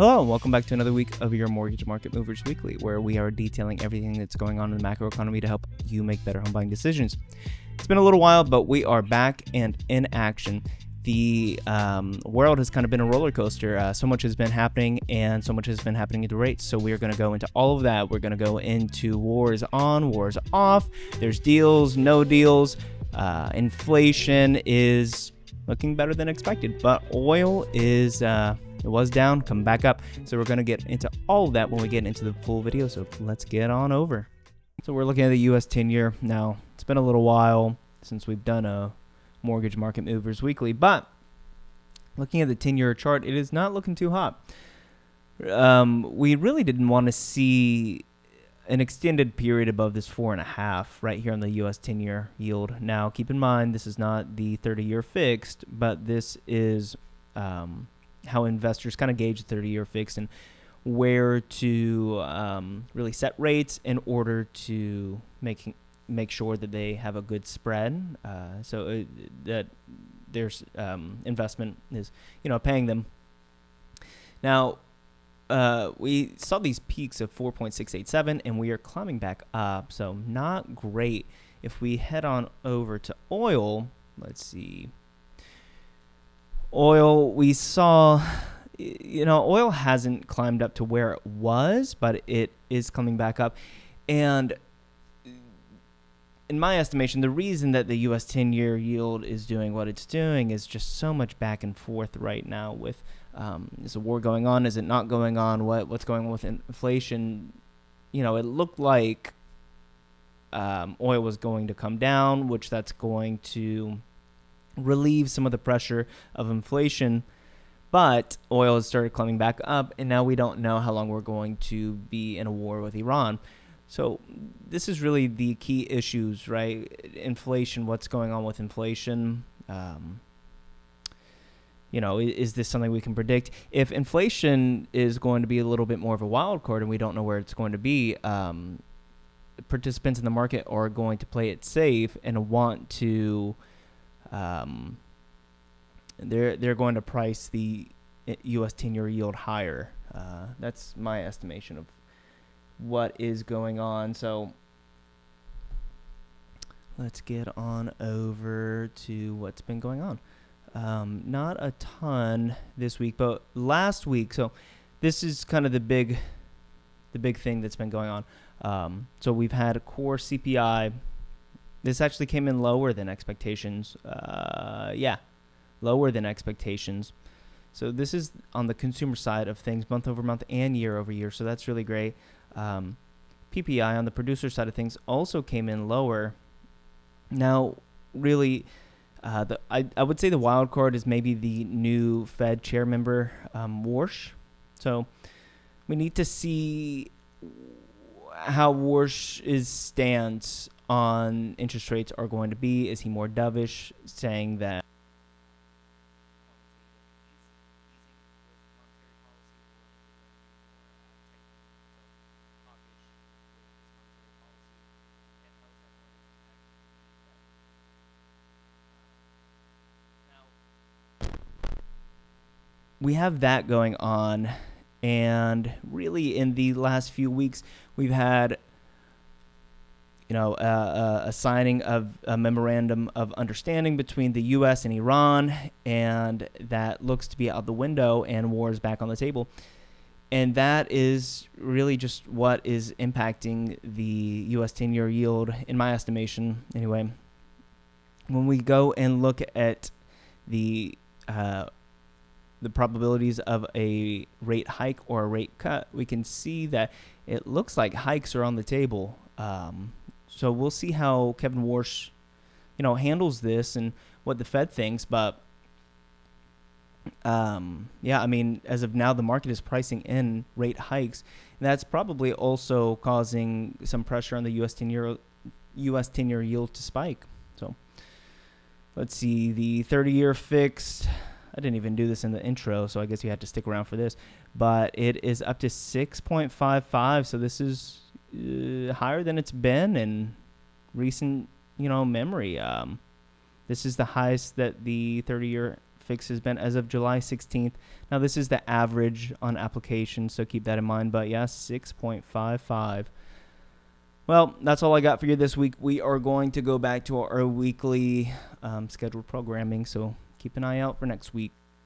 Hello, and welcome back to another week of your Mortgage Market Movers Weekly, where we are detailing everything that's going on in the macroeconomy to help you make better home buying decisions. It's been a little while, but we are back and in action. The world has kind of been a roller coaster. So much has been happening, and so much has been happening to rates. So we are going to go into all of that. We're going to go into wars on, wars off. There's deals, no deals. Inflation is looking better than expected, but oil is... it was down, come back up. So we're going to get into all of that when we get into the full video. So let's get on over. So we're looking at the US 10-year. Now, it's been a little while since we've done a Mortgage Market Movers Weekly, but looking at the 10-year chart, it is not looking too hot. We really didn't want to see an extended period above this 4.5 right here on the US 10-year yield. Now, keep in mind, this is not the 30-year fixed, but this is... how investors kind of gauge the 30-year fixed and where to really set rates in order to make sure that they have a good spread, that their investment is, paying them. Now, we saw these peaks of 4.687, and we are climbing back up, so not great. If we head on over to oil, let's see. Oil, we saw, oil hasn't climbed up to where it was, but it is coming back up. And in my estimation, the reason that the U.S. 10-year yield is doing what it's doing is just so much back and forth right now with, is the war going on? Is it not going on? What's going on with inflation? It looked like oil was going to come down, which that's going to relieve some of the pressure of inflation, but oil has started climbing back up, and now we don't know how long we're going to be in a war with Iran. So this is really the key issues, right? Inflation, what's going on with inflation? Is this something we can predict? If inflation is going to be a little bit more of a wild card and we don't know where it's going to be, participants in the market are going to play it safe and want to they're going to price the U.S. 10-year yield higher. That's my estimation of what is going on. So let's get on over to what's been going on. Not a ton this week, but last week. So this is kind of the big thing that's been going on. So we've had a core CPI. This actually came in lower than expectations. Lower than expectations. So this is on the consumer side of things, month over month and year over year. So that's really great. PPI on the producer side of things also came in lower. Now, really, I would say the wild card is maybe the new Fed chair member, Warsh. So we need to see how Warsh's stance on interest rates are going to be. Is he more dovish, saying that we have that going on? And really in the last few weeks, we've had a signing of a memorandum of understanding between the U.S. and Iran, and that looks to be out the window, and war is back on the table. And that is really just what is impacting the U.S. 10-year yield, in my estimation, anyway. When we go and look at the probabilities of a rate hike or a rate cut, we can see that it looks like hikes are on the table. So we'll see how Kevin Warsh, handles this and what the Fed thinks. But, as of now, the market is pricing in rate hikes. And that's probably also causing some pressure on the U.S. 10-year yield to spike. So let's see, the 30-year fixed. I didn't even do this in the intro, so I guess you had to stick around for this. But it is up to 6.55, so this is higher than it's been in recent, memory. This is the highest that the 30-year fix has been as of July 16th. Now, this is the average on applications, so keep that in mind. But yeah, 6.55. Well, that's all I got for you this week. We are going to go back to our weekly scheduled programming, so keep an eye out for next week.